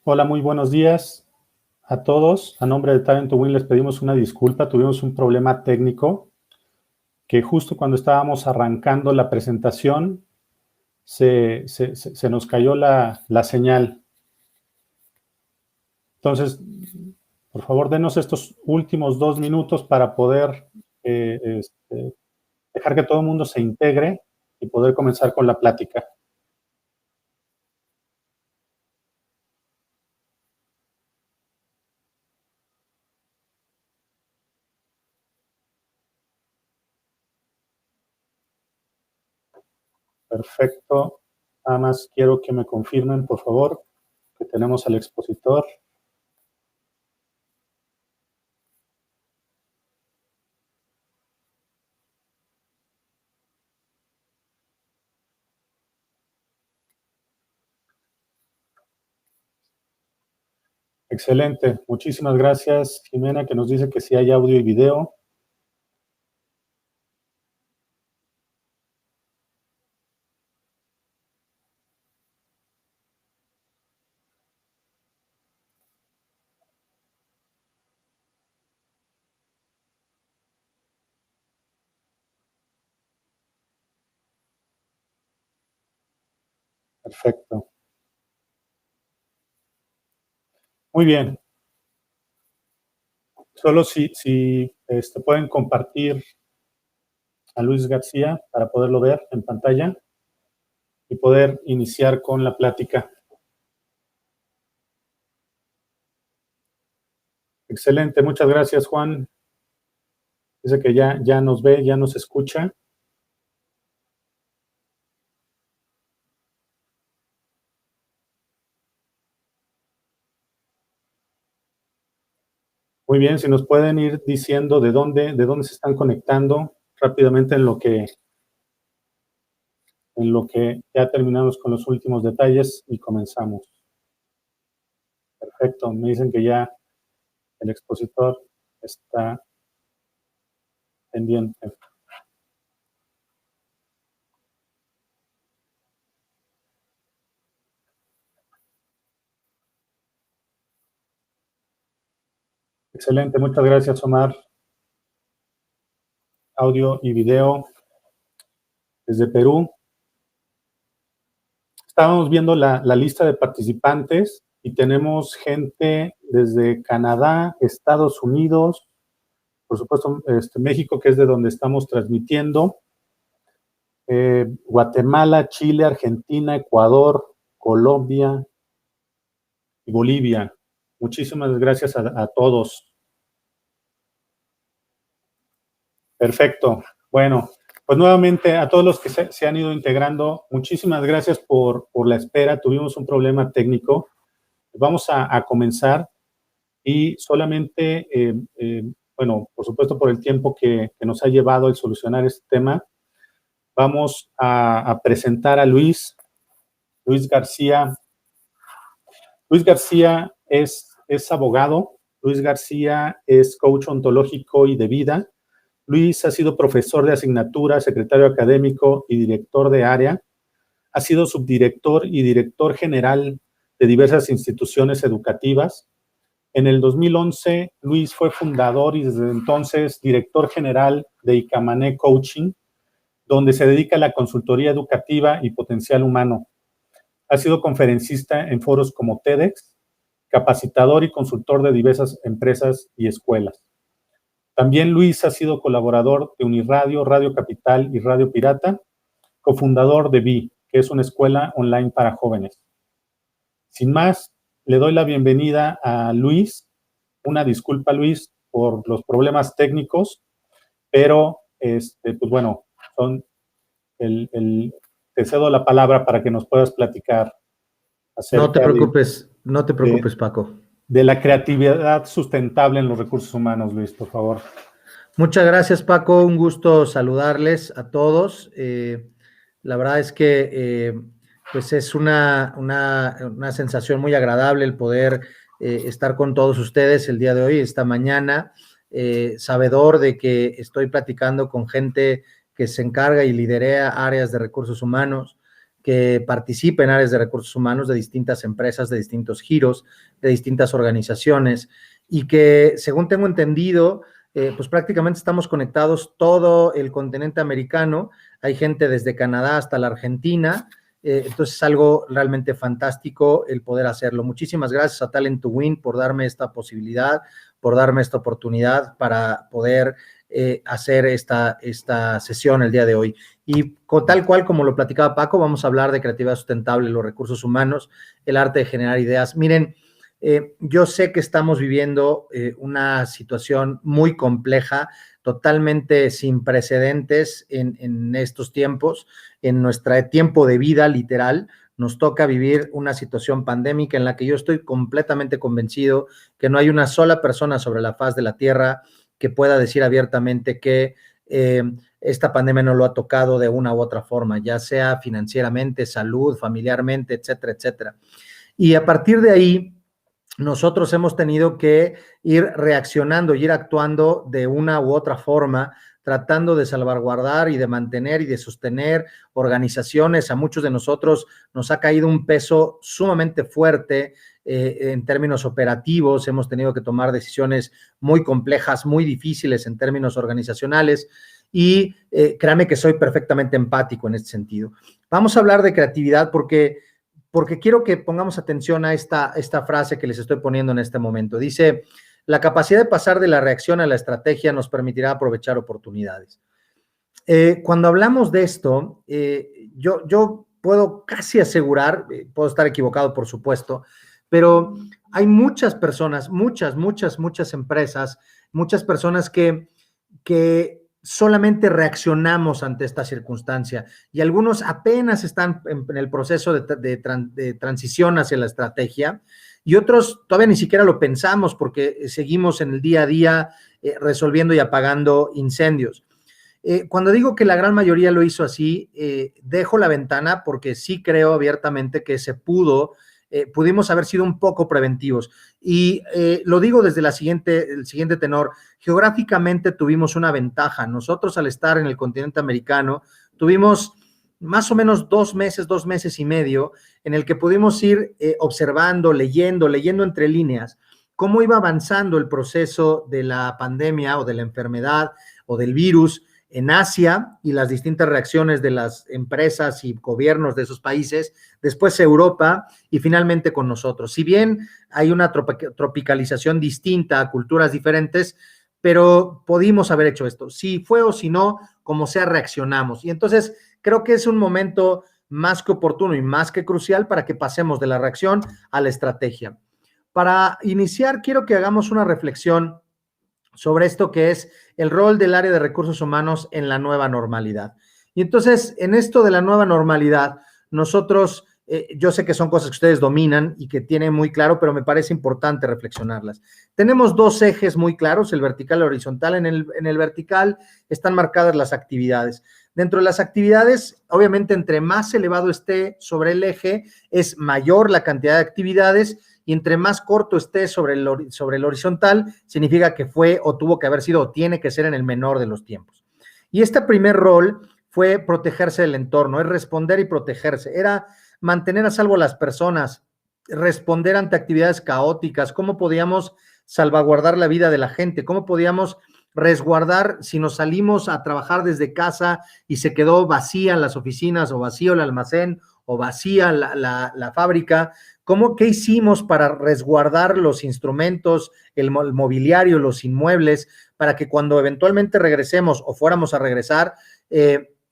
Hola, muy buenos días a todos. A nombre de Talent to Win les pedimos una disculpa. Tuvimos un problema técnico que justo cuando estábamos arrancando la presentación se nos cayó la señal. Entonces, por favor, denos estos últimos 2 minutos para poder dejar que todo el mundo se integre y poder comenzar con la plática. Perfecto. Nada más quiero que me confirmen, por favor, que tenemos al expositor. Excelente. Muchísimas gracias, Jimena, que nos dice que sí hay audio y video. Perfecto. Muy bien. Solo si pueden compartir a Luis García para poderlo ver en pantalla y poder iniciar con la plática. Excelente. Muchas gracias, Juan. Dice que ya nos ve, ya nos escucha. Muy bien, si nos pueden ir diciendo de dónde se están conectando rápidamente en lo que ya terminamos con los últimos detalles y comenzamos. Perfecto, me dicen que ya el expositor está pendiente. Excelente, muchas gracias, Omar. Audio y video desde Perú. Estábamos viendo la lista de participantes y tenemos gente desde Canadá, Estados Unidos, por supuesto México, que es de donde estamos transmitiendo, Guatemala, Chile, Argentina, Ecuador, Colombia y Bolivia. Muchísimas gracias a todos. Perfecto. Bueno, pues nuevamente a todos los que se han ido integrando, muchísimas gracias por la espera. Tuvimos un problema técnico. Vamos a comenzar y solamente, bueno, por supuesto por el tiempo que nos ha llevado el solucionar este tema, vamos a presentar a Luis García. Luis García es abogado. Luis García es coach ontológico y de vida. Luis ha sido profesor de asignatura, secretario académico y director de área. Ha sido subdirector y director general de diversas instituciones educativas. En el 2011, Luis fue fundador y desde entonces director general de Icamané Coaching, donde se dedica a la consultoría educativa y potencial humano. Ha sido conferencista en foros como TEDx, capacitador y consultor de diversas empresas y escuelas. También Luis ha sido colaborador de Uniradio, Radio Capital y Radio Pirata, cofundador de VI, que es una escuela online para jóvenes. Sin más, le doy la bienvenida a Luis. Una disculpa, Luis, por los problemas técnicos, pero pues bueno, te cedo la palabra para que nos puedas platicar acerca no te preocupes, Paco. De la creatividad sustentable en los recursos humanos, Luis, por favor. Muchas gracias, Paco. Un gusto saludarles a todos. La verdad es que pues es una sensación muy agradable el poder estar con todos ustedes el día de hoy, esta mañana, sabedor de que estoy platicando con gente que se encarga y liderea áreas de recursos humanos, que participa en áreas de recursos humanos de distintas empresas, de distintos giros, de distintas organizaciones, y que, según tengo entendido, pues prácticamente estamos conectados todo el continente americano. Hay gente desde Canadá hasta la Argentina. Entonces es algo realmente fantástico el poder hacerlo. Muchísimas gracias a Talent to Win por darme esta posibilidad, por darme esta oportunidad para poder hacer esta sesión el día de hoy. Y tal cual como lo platicaba Paco, vamos a hablar de creatividad sustentable, los recursos humanos, el arte de generar ideas. Miren, yo sé que estamos viviendo una situación muy compleja, totalmente sin precedentes en estos tiempos, en nuestro tiempo de vida literal. Nos toca vivir una situación pandémica en la que yo estoy completamente convencido que no hay una sola persona sobre la faz de la Tierra que pueda decir abiertamente que esta pandemia no lo ha tocado de una u otra forma, ya sea financieramente, salud, familiarmente, etcétera, etcétera. Y a partir de ahí, nosotros hemos tenido que ir reaccionando y ir actuando de una u otra forma, tratando de salvaguardar y de mantener y de sostener organizaciones. A muchos de nosotros nos ha caído un peso sumamente fuerte en términos operativos. Hemos tenido que tomar decisiones muy complejas, muy difíciles en términos organizacionales, y créame que soy perfectamente empático en este sentido. Vamos a hablar de creatividad porque quiero que pongamos atención a esta frase que les estoy poniendo en este momento. Dice: la capacidad de pasar de la reacción a la estrategia nos permitirá aprovechar oportunidades. Cuando hablamos de esto, yo puedo casi asegurar, puedo estar equivocado por supuesto, pero hay muchas personas, muchas empresas, muchas personas que solamente reaccionamos ante esta circunstancia, y algunos apenas están en el proceso de transición hacia la estrategia, y otros todavía ni siquiera lo pensamos porque seguimos en el día a día resolviendo y apagando incendios. Cuando digo que la gran mayoría lo hizo así, dejo la ventana porque sí creo abiertamente que pudimos haber sido un poco preventivos. Y lo digo desde el siguiente tenor. Geográficamente tuvimos una ventaja. Nosotros, al estar en el continente americano, tuvimos más o menos 2 meses y medio en el que pudimos ir observando, leyendo entre líneas cómo iba avanzando el proceso de la pandemia o de la enfermedad o del virus en Asia, y las distintas reacciones de las empresas y gobiernos de esos países, después Europa y finalmente con nosotros. Si bien hay una tropicalización distinta, a culturas diferentes, pero pudimos haber hecho esto. Si fue o si no, como sea, reaccionamos. Y entonces creo que es un momento más que oportuno y más que crucial para que pasemos de la reacción a la estrategia. Para iniciar, quiero que hagamos una reflexión sobre esto que es el rol del área de recursos humanos en la nueva normalidad. Y entonces, en esto de la nueva normalidad, nosotros, yo sé que son cosas que ustedes dominan y que tienen muy claro, pero me parece importante reflexionarlas. Tenemos 2 ejes muy claros, el vertical y el horizontal. En el vertical están marcadas las actividades. Dentro de las actividades, obviamente, entre más elevado esté sobre el eje, es mayor la cantidad de actividades, y entre más corto esté sobre el horizontal, significa que fue o tuvo que haber sido o tiene que ser en el menor de los tiempos. Y este primer rol fue protegerse del entorno, es responder y protegerse, era mantener a salvo a las personas, responder ante actividades caóticas, cómo podíamos salvaguardar la vida de la gente, cómo podíamos resguardar si nos salimos a trabajar desde casa y se quedó vacía las oficinas, o vacío el almacén, o vacía la fábrica. ¿Qué hicimos para resguardar los instrumentos, el mobiliario, los inmuebles, para que cuando eventualmente regresemos o fuéramos a regresar,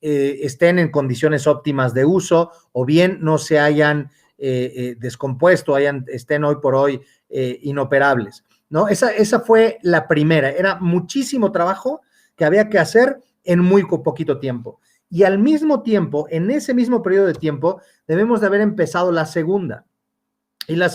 estén en condiciones óptimas de uso, o bien no se hayan descompuesto, estén hoy por hoy inoperables, ¿no? Esa fue la primera. Era muchísimo trabajo que había que hacer en muy poquito tiempo. Y al mismo tiempo, en ese mismo periodo de tiempo, debemos de haber empezado la segunda. Y el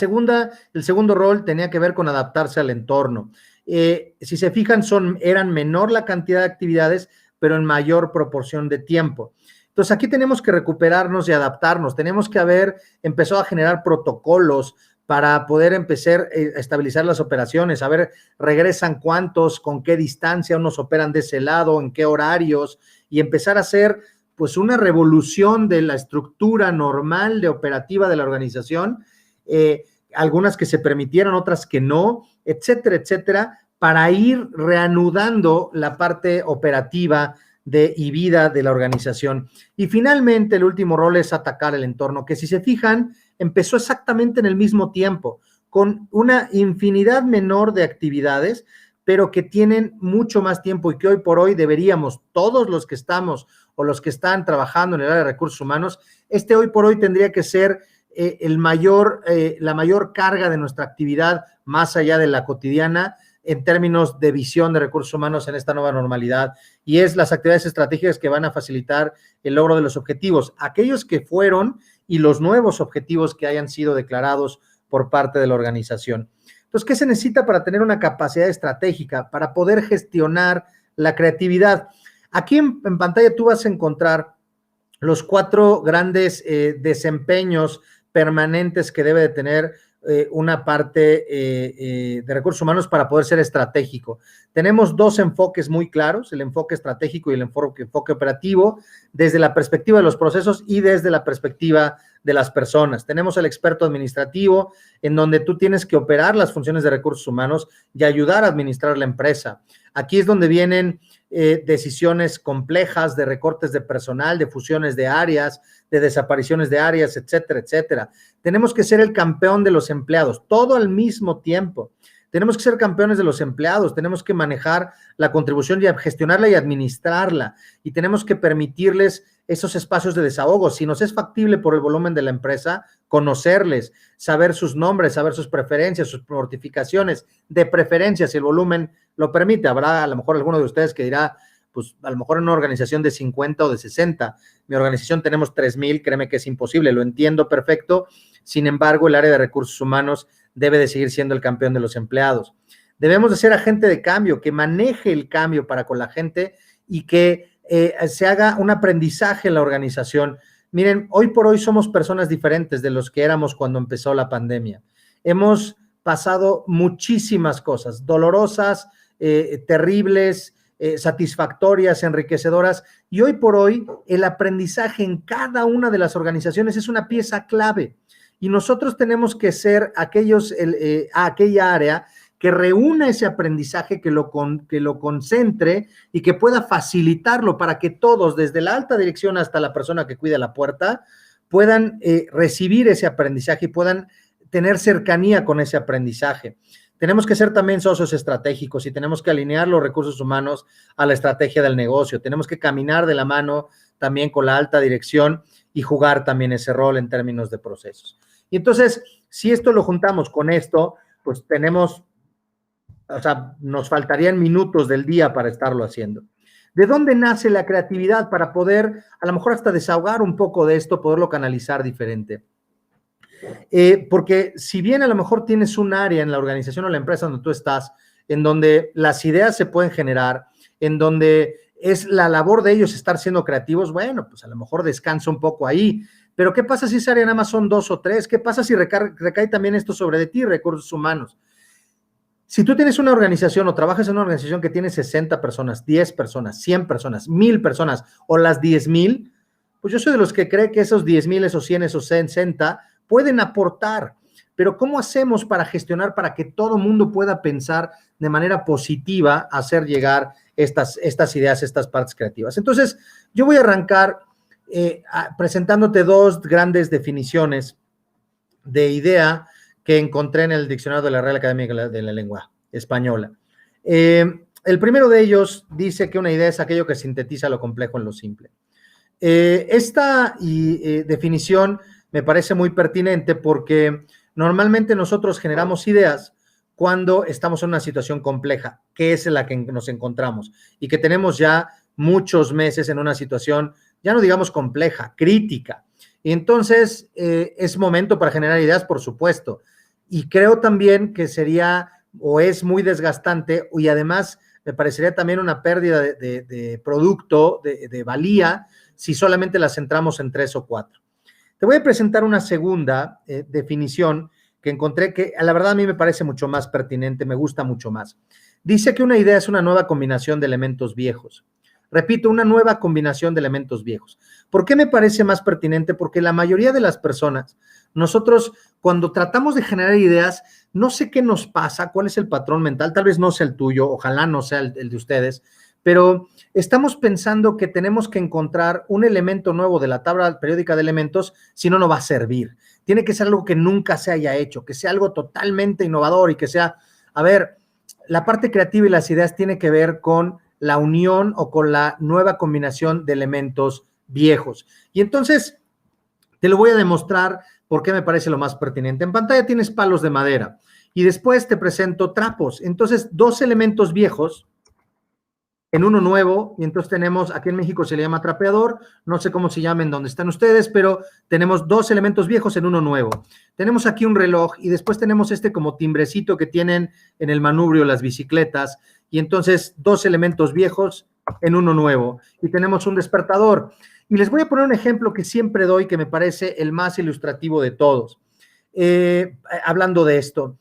segundo rol tenía que ver con adaptarse al entorno. Si se fijan, eran menor la cantidad de actividades, pero en mayor proporción de tiempo. Entonces, aquí tenemos que recuperarnos y adaptarnos. Tenemos que haber empezado a generar protocolos para poder empezar a estabilizar las operaciones, a ver, regresan cuántos, con qué distancia, unos operan de ese lado, en qué horarios, y empezar a hacer pues una revolución de la estructura normal de operativa de la organización, algunas que se permitieron, otras que no, etcétera, etcétera, para ir reanudando la parte operativa y vida de la organización. Y finalmente, el último rol es atacar el entorno, que si se fijan, empezó exactamente en el mismo tiempo, con una infinidad menor de actividades, pero que tienen mucho más tiempo y que hoy por hoy deberíamos, todos los que estamos o los que están trabajando en el área de recursos humanos, hoy por hoy tendría que ser la mayor carga de nuestra actividad más allá de la cotidiana en términos de visión de recursos humanos en esta nueva normalidad, y es las actividades estratégicas que van a facilitar el logro de los objetivos, aquellos que fueron y los nuevos objetivos que hayan sido declarados por parte de la organización. Entonces, ¿qué se necesita para tener una capacidad estratégica, para poder gestionar la creatividad? Aquí en pantalla tú vas a encontrar los 4 grandes desempeños permanentes que debe de tener una parte de recursos humanos para poder ser estratégico. Tenemos 2 enfoques muy claros, el enfoque estratégico y el enfoque operativo, desde la perspectiva de los procesos y desde la perspectiva de las personas. Tenemos el experto administrativo, en donde tú tienes que operar las funciones de recursos humanos y ayudar a administrar la empresa. Aquí es donde vienen decisiones complejas de recortes de personal, de fusiones de áreas, de desapariciones de áreas, etcétera, etcétera. Tenemos que ser el campeón de los empleados, todo al mismo tiempo. Tenemos que ser campeones de los empleados, tenemos que manejar la contribución y gestionarla y administrarla, y tenemos que permitirles esos espacios de desahogo. Si nos es factible por el volumen de la empresa, conocerles, saber sus nombres, saber sus preferencias, sus mortificaciones, de preferencia, si el volumen lo permite. Habrá a lo mejor alguno de ustedes que dirá, pues a lo mejor en una organización de 50 o de 60, mi organización tenemos 3,000, créeme que es imposible, lo entiendo perfecto. Sin embargo, el área de recursos humanos debe de seguir siendo el campeón de los empleados. Debemos de ser agente de cambio, que maneje el cambio para con la gente y que se haga un aprendizaje en la organización. Miren, hoy por hoy somos personas diferentes de los que éramos cuando empezó la pandemia. Hemos pasado muchísimas cosas, dolorosas, terribles, satisfactorias, enriquecedoras, y hoy por hoy el aprendizaje en cada una de las organizaciones es una pieza clave, y nosotros tenemos que ser aquella área que reúna ese aprendizaje, que lo concentre y que pueda facilitarlo para que todos, desde la alta dirección hasta la persona que cuida la puerta, puedan recibir ese aprendizaje y puedan tener cercanía con ese aprendizaje. Tenemos que ser también socios estratégicos y tenemos que alinear los recursos humanos a la estrategia del negocio. Tenemos que caminar de la mano también con la alta dirección y jugar también ese rol en términos de procesos. Y entonces, si esto lo juntamos con esto, pues nos faltarían minutos del día para estarlo haciendo. ¿De dónde nace la creatividad para poder, a lo mejor hasta desahogar un poco de esto, poderlo canalizar diferente? Porque si bien a lo mejor tienes un área en la organización o la empresa donde tú estás, en donde las ideas se pueden generar, en donde es la labor de ellos estar siendo creativos, bueno, pues a lo mejor descansa un poco ahí. Pero ¿qué pasa si esa área nada más son 2 o 3? ¿Qué pasa si recae también esto sobre de ti, recursos humanos? Si tú tienes una organización o trabajas en una organización que tiene 60 personas, 10 personas, 100 personas, 1,000 personas o las 10,000, pues yo soy de los que cree que esos 10,000, esos 100, esos 60 pueden aportar. Pero ¿cómo hacemos para gestionar, para que todo mundo pueda pensar de manera positiva, hacer llegar estas ideas, estas partes creativas? Entonces, yo voy a arrancar presentándote 2 grandes definiciones de idea que encontré en el diccionario de la Real Academia de la Lengua Española. El primero de ellos dice que una idea es aquello que sintetiza lo complejo en lo simple. Esta definición me parece muy pertinente porque normalmente nosotros generamos ideas cuando estamos en una situación compleja, que es en la que nos encontramos, y que tenemos ya muchos meses en una situación, ya no digamos compleja, crítica. Y entonces es momento para generar ideas, por supuesto. Y creo también que sería o es muy desgastante, y además me parecería también una pérdida de producto, de valía, si solamente las centramos en 3 o 4. Te voy a presentar una segunda definición que encontré que la verdad a mí me parece mucho más pertinente, me gusta mucho más. Dice que una idea es una nueva combinación de elementos viejos. Repito, una nueva combinación de elementos viejos. ¿Por qué me parece más pertinente? Porque la mayoría de las personas, nosotros cuando tratamos de generar ideas, no sé qué nos pasa, cuál es el patrón mental, tal vez no sea el tuyo, ojalá no sea el de ustedes, pero estamos pensando que tenemos que encontrar un elemento nuevo de la tabla periódica de elementos, si no, no va a servir. Tiene que ser algo que nunca se haya hecho, que sea algo totalmente innovador y que sea, a ver, la parte creativa y las ideas tiene que ver con la unión o con la nueva combinación de elementos viejos. Y entonces, te lo voy a demostrar por qué me parece lo más pertinente. En pantalla tienes palos de madera y después te presento trapos. Entonces, dos elementos viejos en uno nuevo, y entonces tenemos, aquí en México se le llama trapeador, no sé cómo se llamen donde están ustedes, pero tenemos dos elementos viejos en uno nuevo. Tenemos aquí un reloj y después tenemos este como timbrecito que tienen en el manubrio las bicicletas, y entonces dos elementos viejos en uno nuevo. Y tenemos un despertador. Y les voy a poner un ejemplo que siempre doy, que me parece el más ilustrativo de todos. Hablando de esto,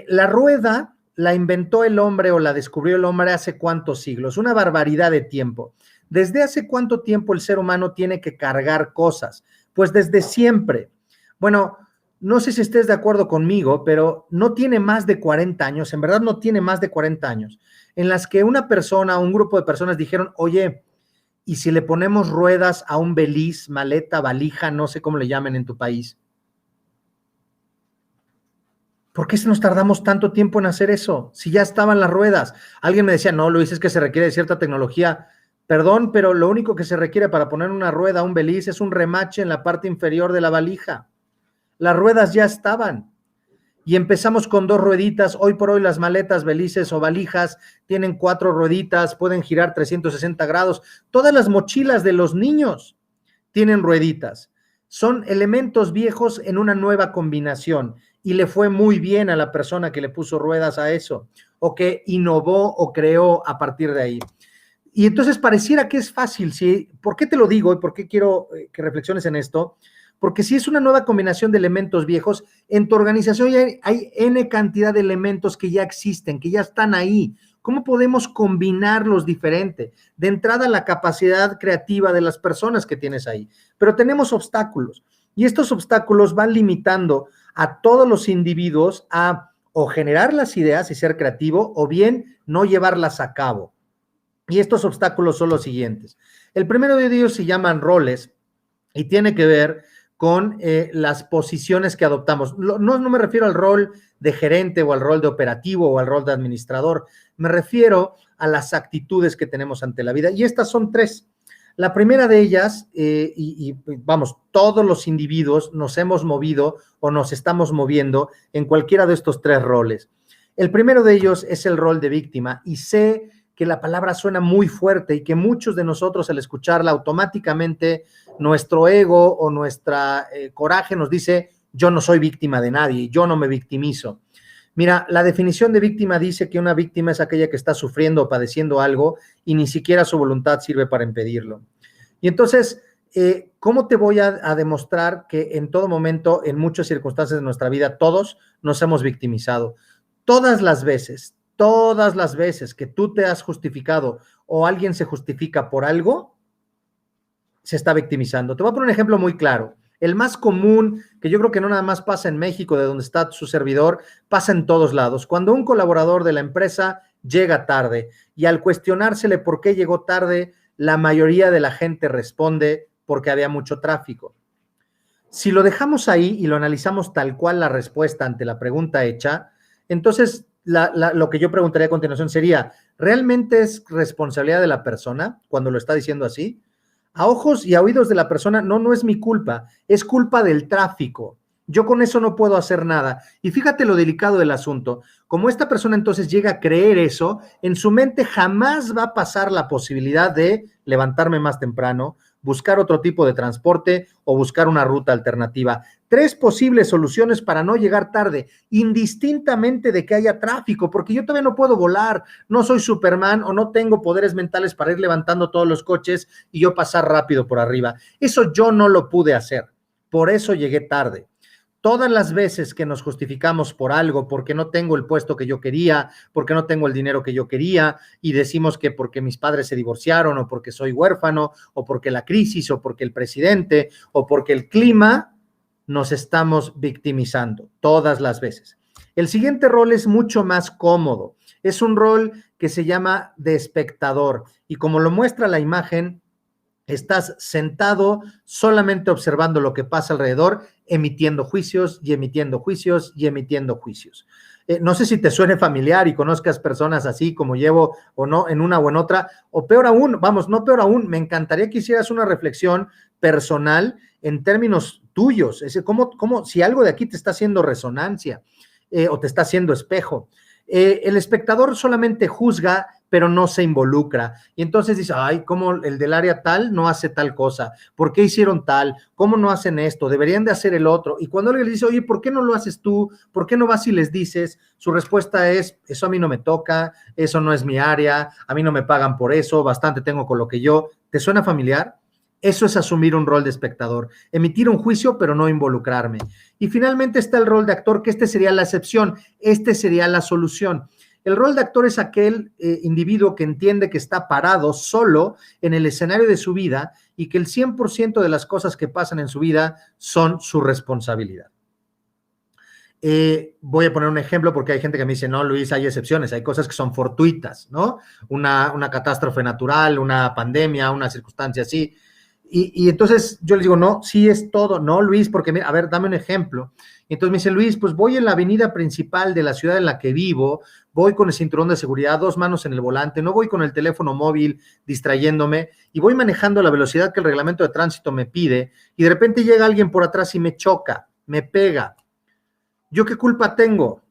la rueda la inventó el hombre o la descubrió el hombre hace cuántos siglos, una barbaridad de tiempo. ¿Desde hace cuánto tiempo el ser humano tiene que cargar cosas? Pues desde siempre. Bueno, no sé si estés de acuerdo conmigo, pero no tiene más de 40 años, en verdad no tiene más de 40 años, en las que una persona, un grupo de personas dijeron, oye, ¿y si le ponemos ruedas a un beliz, maleta, valija, no sé cómo le llamen en tu país? ¿Por qué nos tardamos tanto tiempo en hacer eso? Si ya estaban las ruedas. Alguien me decía, no, Luis, es que se requiere de cierta tecnología. Perdón, pero lo único que se requiere para poner una rueda a un beliz es un remache en la parte inferior de la valija. Las ruedas ya estaban. Y empezamos con dos rueditas. Hoy por hoy las maletas, belices o valijas tienen 4 rueditas, pueden girar 360 grados. Todas las mochilas de los niños tienen rueditas. Son elementos viejos en una nueva combinación y le fue muy bien a la persona que le puso ruedas a eso o que innovó o creó a partir de ahí. Y entonces pareciera que es fácil, ¿sí? ¿Por qué te lo digo y por qué quiero que reflexiones en esto? Porque si es una nueva combinación de elementos viejos, en tu organización ya hay N cantidad de elementos que ya existen, que ya están ahí. ¿Cómo podemos combinarlos diferente? De entrada, la capacidad creativa de las personas que tienes ahí. Pero tenemos obstáculos y estos obstáculos van limitando a todos los individuos a o generar las ideas y ser creativo o bien no llevarlas a cabo. Y estos obstáculos son los siguientes. El primero de ellos se llaman roles y tiene que ver con las posiciones que adoptamos. No me refiero al rol de gerente o al rol de operativo o al rol de administrador, me refiero a las actitudes que tenemos ante la vida. Y estas son 3. La primera de ellas, vamos, todos los individuos nos hemos movido o nos estamos moviendo en cualquiera de estos 3 roles. El primero de ellos es el rol de víctima y sé que la palabra suena muy fuerte y que muchos de nosotros al escucharla automáticamente nuestro ego o nuestra coraje nos dice yo no soy víctima de nadie, yo no me victimizo. Mira, la definición de víctima dice que una víctima es aquella que está sufriendo o padeciendo algo y ni siquiera su voluntad sirve para impedirlo. Y entonces, ¿cómo te voy a demostrar que en todo momento, en muchas circunstancias de nuestra vida, todos nos hemos victimizado? Todas las veces que tú te has justificado o alguien se justifica por algo, se está victimizando. Te voy a poner un ejemplo muy claro. El más común, que yo creo que no nada más pasa en México, de donde está su servidor, pasa en todos lados. Cuando un colaborador de la empresa llega tarde y al cuestionársele por qué llegó tarde, la mayoría de la gente responde porque había mucho tráfico. Si lo dejamos ahí y lo analizamos tal cual la respuesta ante la pregunta hecha, entonces lo que yo preguntaría a continuación sería, ¿realmente es responsabilidad de la persona cuando lo está diciendo así? A ojos y a oídos de la persona, no es mi culpa, es culpa del tráfico. Yo con eso no puedo hacer nada. Y fíjate lo delicado del asunto. Como esta persona entonces llega a creer eso, en su mente jamás va a pasar la posibilidad de levantarme más temprano, buscar otro tipo de transporte o buscar una ruta alternativa. 3 posibles soluciones para no llegar tarde, indistintamente de que haya tráfico, porque yo todavía no puedo volar, no soy Superman o no tengo poderes mentales para ir levantando todos los coches y yo pasar rápido por arriba. Eso yo no lo pude hacer, por eso llegué tarde. Todas las veces que nos justificamos por algo, porque no tengo el puesto que yo quería, porque no tengo el dinero que yo quería, y decimos que porque mis padres se divorciaron, o porque soy huérfano, o porque la crisis, o porque el presidente, o porque el clima, nos estamos victimizando todas las veces. El siguiente rol es mucho más cómodo. Es un rol que se llama de espectador, y como lo muestra la imagen, estás sentado solamente observando lo que pasa alrededor, emitiendo juicios y emitiendo juicios y emitiendo juicios. No sé si te suene familiar y conozcas personas así como llevo o no en una o en otra, o peor aún, vamos, no peor aún, me encantaría que hicieras una reflexión personal en términos tuyos, es decir, cómo si algo de aquí te está haciendo resonancia o te está haciendo espejo. El espectador solamente juzga, pero no se involucra. Y entonces dice, ay, ¿cómo el del área tal no hace tal cosa? ¿Por qué hicieron tal? ¿Cómo no hacen esto? Deberían de hacer el otro. Y cuando alguien le dice, oye, ¿por qué no lo haces tú? ¿Por qué no vas y les dices? Su respuesta es, eso a mí no me toca, eso no es mi área, a mí no me pagan por eso, bastante tengo con lo que yo. ¿Te suena familiar? Eso es asumir un rol de espectador, emitir un juicio, pero no involucrarme. Y finalmente está el rol de actor, que este sería la excepción, este sería la solución. El rol de actor es aquel individuo que entiende que está parado solo en el escenario de su vida y que el 100% de las cosas que pasan en su vida son su responsabilidad. Voy a poner un ejemplo porque hay gente que me dice, no, Luis, hay excepciones, hay cosas que son fortuitas, ¿no? Una catástrofe natural, una pandemia, una circunstancia así. Y entonces yo les digo, no, sí es todo, no, Luis, porque, a ver, dame un ejemplo. Y entonces me dice, Luis, pues voy en la avenida principal de la ciudad en la que vivo, voy con el cinturón de seguridad, 2 manos en el volante, no voy con el teléfono móvil distrayéndome y voy manejando a la velocidad que el reglamento de tránsito me pide y de repente llega alguien por atrás y me choca, me pega. ¿Yo qué culpa tengo?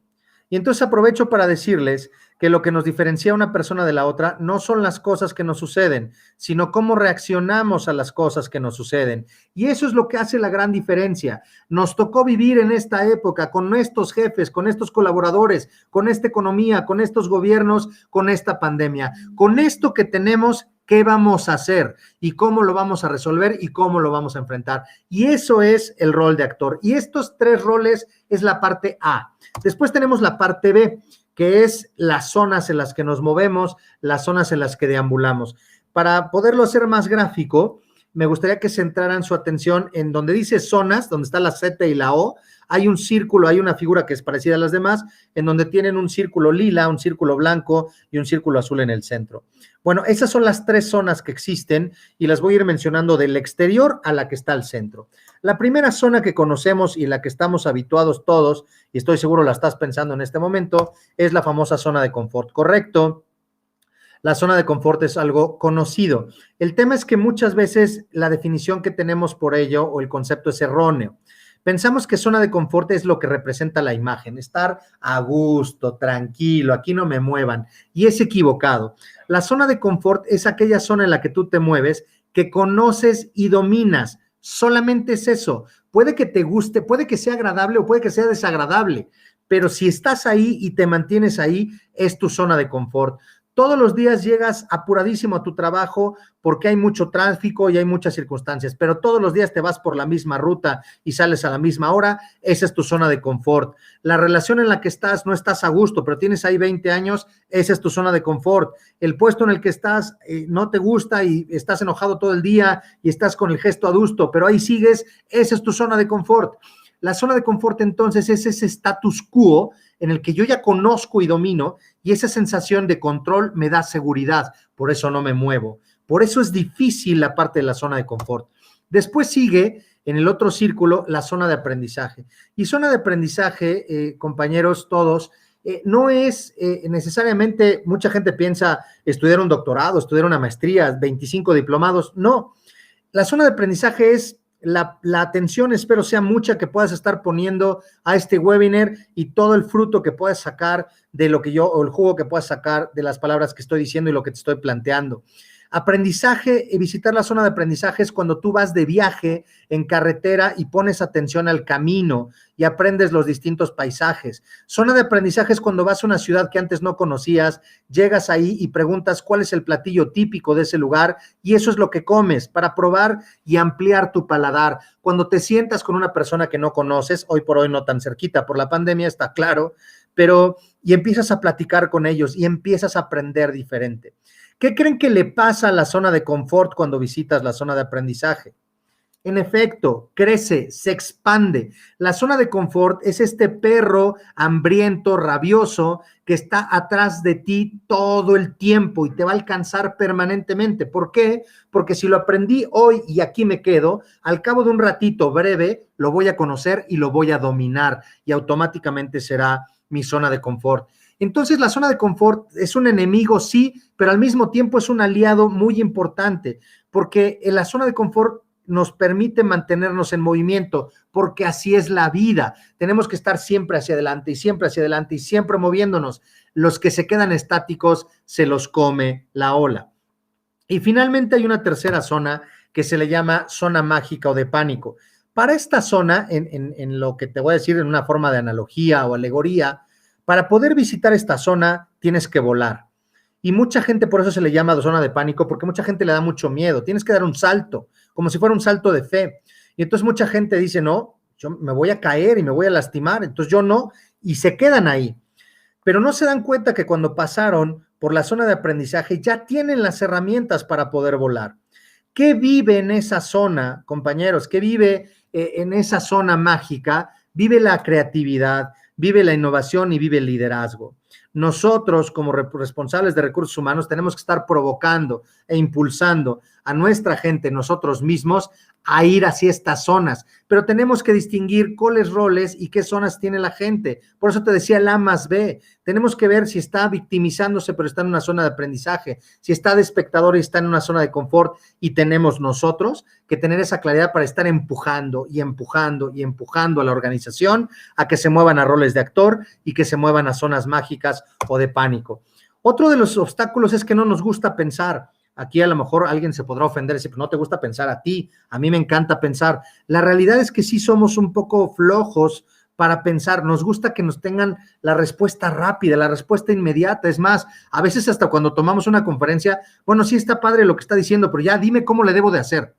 Y entonces aprovecho para decirles que lo que nos diferencia a una persona de la otra no son las cosas que nos suceden, sino cómo reaccionamos a las cosas que nos suceden. Y eso es lo que hace la gran diferencia. Nos tocó vivir en esta época con estos jefes, con estos colaboradores, con esta economía, con estos gobiernos, con esta pandemia. Con esto que tenemos, ¿qué vamos a hacer? ¿Y cómo lo vamos a resolver? ¿Y cómo lo vamos a enfrentar? Y eso es el rol de actor. Y estos 3 roles es la parte A. Después tenemos la parte B, que es las zonas en las que nos movemos, las zonas en las que deambulamos. Para poderlo hacer más gráfico, me gustaría que centraran su atención en donde dice zonas, donde está la Z y la O, hay un círculo, hay una figura que es parecida a las demás, en donde tienen un círculo lila, un círculo blanco y un círculo azul en el centro. Bueno, esas son las 3 zonas que existen y las voy a ir mencionando del exterior a la que está al centro. La primera zona que conocemos y la que estamos habituados todos, y estoy seguro la estás pensando en este momento, es la famosa zona de confort, ¿correcto? La zona de confort es algo conocido. El tema es que muchas veces la definición que tenemos por ello o el concepto es erróneo. Pensamos que zona de confort es lo que representa la imagen, estar a gusto, tranquilo, aquí no me muevan, y es equivocado. La zona de confort es aquella zona en la que tú te mueves, que conoces y dominas, solamente es eso. Puede que te guste, puede que sea agradable o puede que sea desagradable, pero si estás ahí y te mantienes ahí, es tu zona de confort. Todos los días llegas apuradísimo a tu trabajo porque hay mucho tráfico y hay muchas circunstancias, pero todos los días te vas por la misma ruta y sales a la misma hora, esa es tu zona de confort. La relación en la que estás, no estás a gusto, pero tienes ahí 20 años, esa es tu zona de confort. El puesto en el que estás no te gusta y estás enojado todo el día y estás con el gesto adusto, pero ahí sigues, esa es tu zona de confort. La zona de confort entonces es ese status quo en el que yo ya conozco y domino y esa sensación de control me da seguridad, por eso no me muevo. Por eso es difícil la parte de la zona de confort. Después sigue en el otro círculo la zona de aprendizaje. Y zona de aprendizaje, compañeros todos, no es necesariamente, mucha gente piensa estudiar un doctorado, estudiar una maestría, 25 diplomados, no. La zona de aprendizaje es la atención, espero sea mucha, que puedas estar poniendo a este webinar y todo el fruto que puedas sacar de lo que yo, o el jugo que puedas sacar de las palabras que estoy diciendo y lo que te estoy planteando. Aprendizaje, visitar la zona de aprendizaje es cuando tú vas de viaje en carretera y pones atención al camino y aprendes los distintos paisajes. Zona de aprendizaje es cuando vas a una ciudad que antes no conocías, llegas ahí y preguntas cuál es el platillo típico de ese lugar y eso es lo que comes para probar y ampliar tu paladar. Cuando te sientas con una persona que no conoces, hoy por hoy no tan cerquita por la pandemia, está claro, pero y empiezas a platicar con ellos y empiezas a aprender diferente. ¿Qué creen que le pasa a la zona de confort cuando visitas la zona de aprendizaje? En efecto, crece, se expande. La zona de confort es este perro hambriento, rabioso, que está atrás de ti todo el tiempo y te va a alcanzar permanentemente. ¿Por qué? Porque si lo aprendí hoy y aquí me quedo, al cabo de un ratito breve lo voy a conocer y lo voy a dominar y automáticamente será mi zona de confort. Entonces, la zona de confort es un enemigo, sí, pero al mismo tiempo es un aliado muy importante, porque en la zona de confort nos permite mantenernos en movimiento, porque así es la vida. Tenemos que estar siempre hacia adelante y siempre hacia adelante y siempre moviéndonos. Los que se quedan estáticos se los come la ola. Y finalmente hay una tercera zona que se le llama zona mágica o de pánico. Para esta zona, en lo que te voy a decir en una forma de analogía o alegoría, para poder visitar esta zona tienes que volar. Y mucha gente, por eso se le llama zona de pánico, porque mucha gente le da mucho miedo. Tienes que dar un salto, como si fuera un salto de fe. Y entonces mucha gente dice, no, yo me voy a caer y me voy a lastimar, entonces yo no, y se quedan ahí. Pero no se dan cuenta que cuando pasaron por la zona de aprendizaje ya tienen las herramientas para poder volar. ¿Qué vive en esa zona, compañeros? ¿Qué vive en esa zona mágica? Vive la creatividad, vive la innovación y vive el liderazgo. Nosotros, como responsables de recursos humanos, tenemos que estar provocando e impulsando a nuestra gente, nosotros mismos, a ir hacia estas zonas, pero tenemos que distinguir cuáles roles y qué zonas tiene la gente. Por eso te decía el A más B. Tenemos que ver si está victimizándose, pero está en una zona de aprendizaje, si está de espectador y está en una zona de confort, y tenemos nosotros que tener esa claridad para estar empujando y empujando y empujando a la organización a que se muevan a roles de actor y que se muevan a zonas mágicas o de pánico. Otro de los obstáculos es que no nos gusta pensar. Aquí a lo mejor alguien se podrá ofender y decir, no te gusta pensar a ti, a mí me encanta pensar. La realidad es que sí somos un poco flojos para pensar, nos gusta que nos tengan la respuesta rápida, la respuesta inmediata. Es más, a veces hasta cuando tomamos una conferencia, bueno, sí está padre lo que está diciendo, pero ya dime cómo le debo de hacer.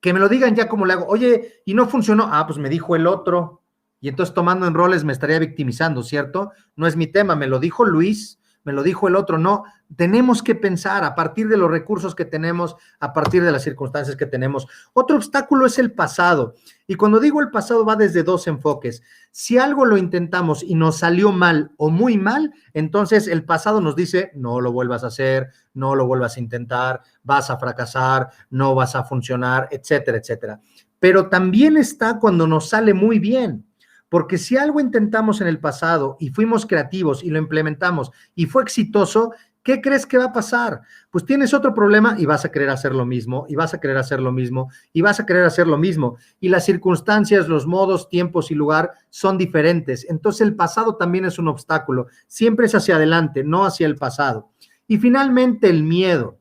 Que me lo digan ya cómo le hago. Oye, y no funcionó, pues me dijo el otro, y entonces tomando en roles me estaría victimizando, ¿cierto? No es mi tema, me lo dijo Luis, me lo dijo el otro, no, tenemos que pensar a partir de los recursos que tenemos, a partir de las circunstancias que tenemos. Otro obstáculo es el pasado, y cuando digo el pasado va desde dos enfoques. Si algo lo intentamos y nos salió mal o muy mal, entonces el pasado nos dice, no lo vuelvas a hacer, no lo vuelvas a intentar, vas a fracasar, no vas a funcionar, etcétera, etcétera. Pero también está cuando nos sale muy bien. Porque si algo intentamos en el pasado y fuimos creativos y lo implementamos y fue exitoso, ¿qué crees que va a pasar? Pues tienes otro problema y vas a querer hacer lo mismo, y vas a querer hacer lo mismo, y vas a querer hacer lo mismo. Y las circunstancias, los modos, tiempos y lugar son diferentes. Entonces el pasado también es un obstáculo. Siempre es hacia adelante, no hacia el pasado. Y finalmente el miedo,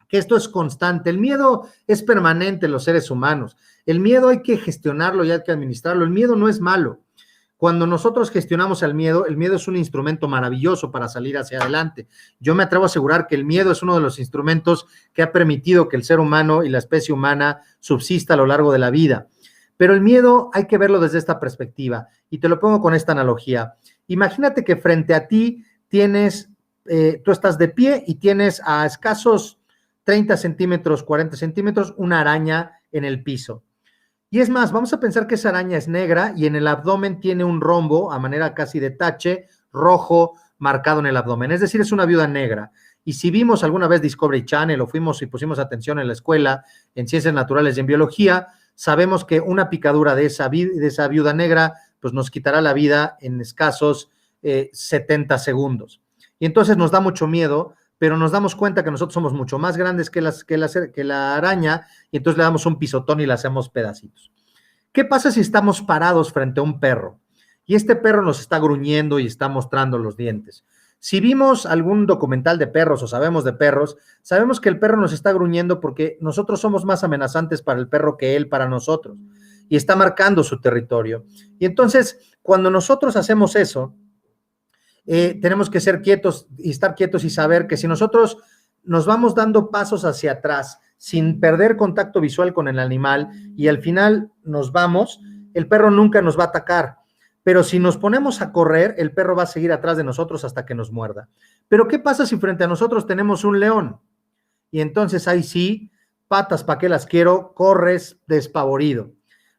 que esto es constante. El miedo es permanente en los seres humanos. El miedo hay que gestionarlo y hay que administrarlo. El miedo no es malo. Cuando nosotros gestionamos el miedo es un instrumento maravilloso para salir hacia adelante. Yo me atrevo a asegurar que el miedo es uno de los instrumentos que ha permitido que el ser humano y la especie humana subsista a lo largo de la vida. Pero el miedo hay que verlo desde esta perspectiva. Y te lo pongo con esta analogía. Imagínate que frente a ti tú estás de pie y tienes a escasos 30 centímetros, 40 centímetros, una araña en el piso. Y es más, vamos a pensar que esa araña es negra y en el abdomen tiene un rombo a manera casi de tache rojo marcado en el abdomen. Es decir, es una viuda negra. Y si vimos alguna vez Discovery Channel o fuimos y pusimos atención en la escuela, en ciencias naturales y en biología, sabemos que una picadura de esa viuda negra pues nos quitará la vida en escasos 70 segundos. Y entonces nos da mucho miedo, pero nos damos cuenta que nosotros somos mucho más grandes que la araña, y entonces le damos un pisotón y le hacemos pedacitos. ¿Qué pasa si estamos parados frente a un perro? Y este perro nos está gruñendo y está mostrando los dientes. Si vimos algún documental de perros o sabemos de perros, sabemos que el perro nos está gruñendo porque nosotros somos más amenazantes para el perro que él para nosotros y está marcando su territorio. Y entonces, cuando nosotros hacemos eso, tenemos que ser quietos y estar quietos y saber que si nosotros nos vamos dando pasos hacia atrás sin perder contacto visual con el animal y al final nos vamos, el perro nunca nos va a atacar. Pero si nos ponemos a correr, el perro va a seguir atrás de nosotros hasta que nos muerda. Pero ¿qué pasa si frente a nosotros tenemos un león? Y entonces ahí sí, patas, ¿para qué las quiero? Corres despavorido.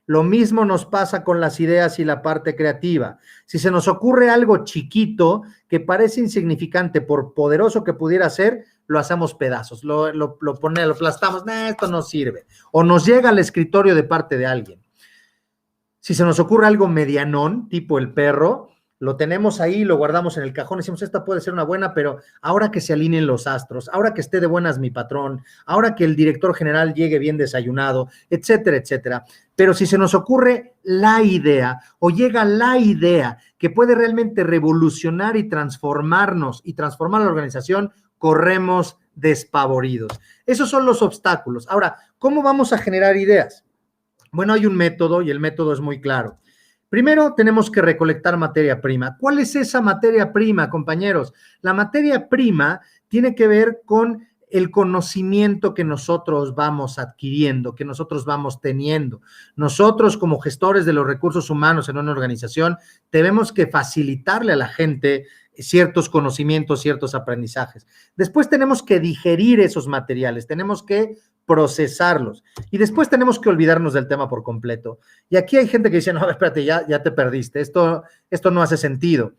Lo mismo nos pasa con las ideas y la parte creativa. Si se nos ocurre algo chiquito que parece insignificante, por poderoso que pudiera ser, lo hacemos pedazos, lo aplastamos, esto no sirve. O nos llega al escritorio de parte de alguien. Si se nos ocurre algo medianón, tipo el perro, lo tenemos ahí, lo guardamos en el cajón, decimos, esta puede ser una buena, pero ahora que se alineen los astros, ahora que esté de buenas mi patrón, ahora que el director general llegue bien desayunado, etcétera, etcétera. Pero si se nos ocurre la idea o llega la idea que puede realmente revolucionar y transformarnos y transformar la organización, corremos despavoridos. Esos son los obstáculos. Ahora, ¿cómo vamos a generar ideas? Bueno, hay un método y el método es muy claro. Primero tenemos que recolectar materia prima. ¿Cuál es esa materia prima, compañeros? La materia prima tiene que ver con el conocimiento que nosotros vamos adquiriendo, que nosotros vamos teniendo. Nosotros, como gestores de los recursos humanos en una organización, tenemos que facilitarle a la gente ciertos conocimientos, ciertos aprendizajes. Después tenemos que digerir esos materiales, tenemos que procesarlos y después tenemos que olvidarnos del tema por completo. Y aquí hay gente que dice, no, espérate, ya te perdiste, esto no hace sentido.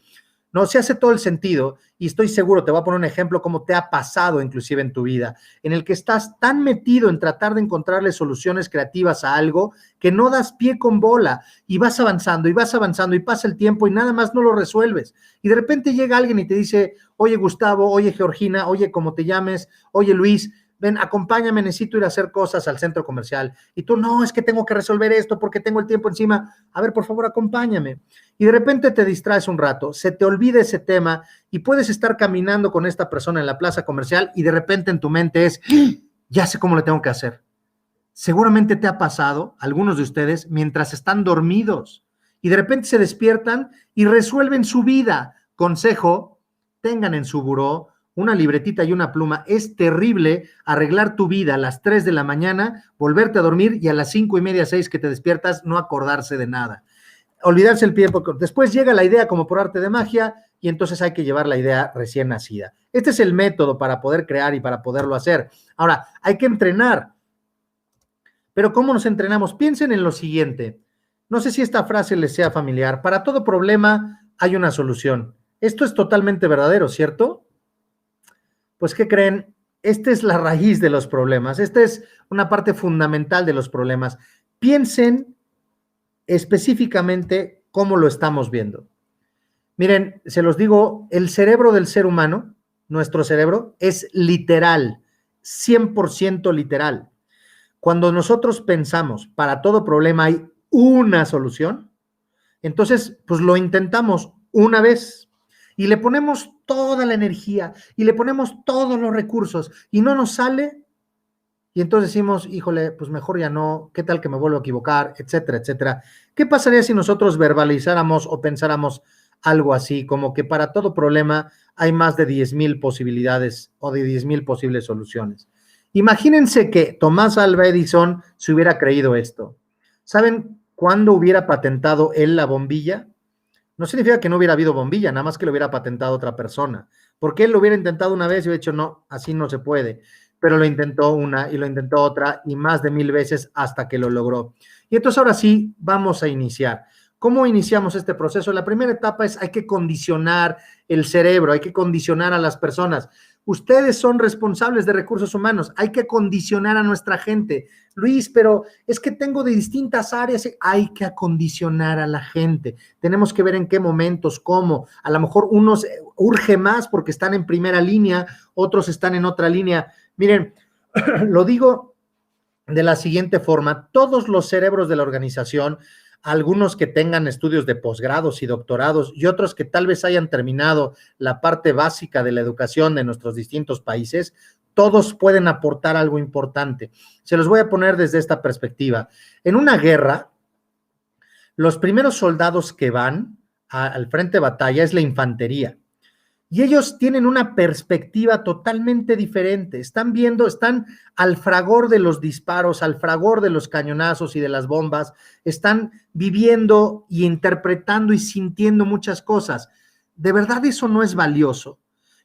No, se hace todo el sentido y estoy seguro, te voy a poner un ejemplo como te ha pasado inclusive en tu vida, en el que estás tan metido en tratar de encontrarle soluciones creativas a algo que no das pie con bola y vas avanzando y pasa el tiempo y nada más no lo resuelves. Y de repente llega alguien y te dice, oye Gustavo, oye Georgina, oye como te llames, oye Luis, ven, acompáñame, necesito ir a hacer cosas al centro comercial. Y tú, no, es que tengo que resolver esto porque tengo el tiempo encima. A ver, por favor, acompáñame. Y de repente te distraes un rato, se te olvida ese tema y puedes estar caminando con esta persona en la plaza comercial y de repente en tu mente es, ya sé cómo le tengo que hacer. Seguramente te ha pasado, algunos de ustedes, mientras están dormidos y de repente se despiertan y resuelven su vida. Consejo, tengan en su buró una libretita y una pluma. Es terrible arreglar tu vida a las 3 de la mañana, volverte a dormir y a las 5:30, 6 que te despiertas, no acordarse de nada. Olvidarse el tiempo. Después llega la idea como por arte de magia y entonces hay que llevar la idea recién nacida. Este es el método para poder crear y para poderlo hacer. Ahora, hay que entrenar. Pero ¿cómo nos entrenamos? Piensen en lo siguiente. No sé si esta frase les sea familiar. Para todo problema hay una solución. Esto es totalmente verdadero, ¿cierto? Pues, ¿qué creen? Esta es la raíz de los problemas. Esta es una parte fundamental de los problemas. Piensen específicamente cómo lo estamos viendo. Miren, se los digo, el cerebro del ser humano, nuestro cerebro, es literal, 100% literal. Cuando nosotros pensamos, para todo problema hay una solución, entonces, pues lo intentamos una vez y le ponemos toda la energía y le ponemos todos los recursos y no nos sale y entonces decimos, híjole, pues mejor ya no, ¿qué tal que me vuelvo a equivocar? Etcétera, etcétera. ¿Qué pasaría si nosotros verbalizáramos o pensáramos algo así, como que para todo problema hay más de 10,000 posibilidades o de 10,000 posibles soluciones? Imagínense que Tomás Alva Edison se hubiera creído esto. ¿Saben cuándo hubiera patentado él la bombilla? No significa que no hubiera habido bombilla, nada más que lo hubiera patentado otra persona. Porque él lo hubiera intentado una vez y hubiera dicho, no, así no se puede. Pero lo intentó una y lo intentó otra y más de 1000 veces hasta que lo logró. Y entonces ahora sí, vamos a iniciar. ¿Cómo iniciamos este proceso? La primera etapa es hay que condicionar el cerebro, hay que condicionar a las personas. Ustedes son responsables de recursos humanos, hay que condicionar a nuestra gente. Luis, pero es que tengo de distintas áreas, hay que acondicionar a la gente. Tenemos que ver en qué momentos, cómo. A lo mejor unos urge más porque están en primera línea, otros están en otra línea. Miren, lo digo de la siguiente forma, todos los cerebros de la organización, algunos que tengan estudios de posgrados y doctorados y otros que tal vez hayan terminado la parte básica de la educación de nuestros distintos países, todos pueden aportar algo importante. Se los voy a poner desde esta perspectiva. En una guerra, los primeros soldados que van al frente de batalla es la infantería. Y ellos tienen una perspectiva totalmente diferente. Están viendo, están al fragor de los disparos, al fragor de los cañonazos y de las bombas. Están viviendo y interpretando y sintiendo muchas cosas. ¿De verdad eso no es valioso?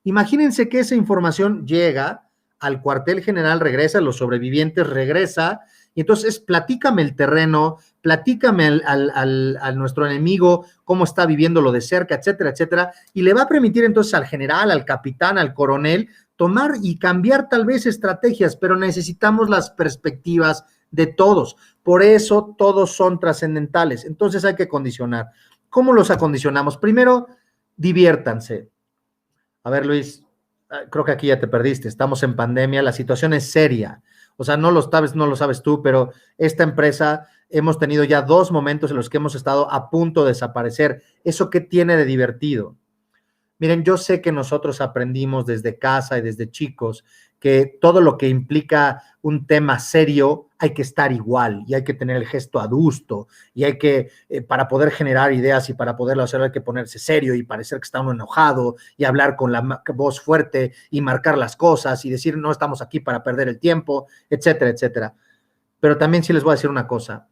Imagínense que esa información llega al cuartel general, regresa, los sobrevivientes regresa, y entonces platícame el terreno, platícame a nuestro enemigo, cómo está viviéndolo de cerca, etcétera, etcétera, y le va a permitir entonces al general, al capitán, al coronel, tomar y cambiar tal vez estrategias, pero necesitamos las perspectivas de todos. Por eso todos son trascendentales. Entonces hay que condicionar. ¿Cómo los acondicionamos? Primero, diviértanse. A ver, Luis, creo que aquí ya te perdiste. Estamos en pandemia, la situación es seria. O sea, no lo sabes tú, pero esta empresa hemos tenido ya 2 momentos en los que hemos estado a punto de desaparecer. ¿Eso qué tiene de divertido? Miren, yo sé que nosotros aprendimos desde casa y desde chicos que todo lo que implica un tema serio hay que estar igual y hay que tener el gesto adusto y hay que, para poder generar ideas y para poderlo hacer hay que ponerse serio y parecer que está uno enojado y hablar con la voz fuerte y marcar las cosas y decir no estamos aquí para perder el tiempo, etcétera, etcétera. Pero también sí les voy a decir una cosa,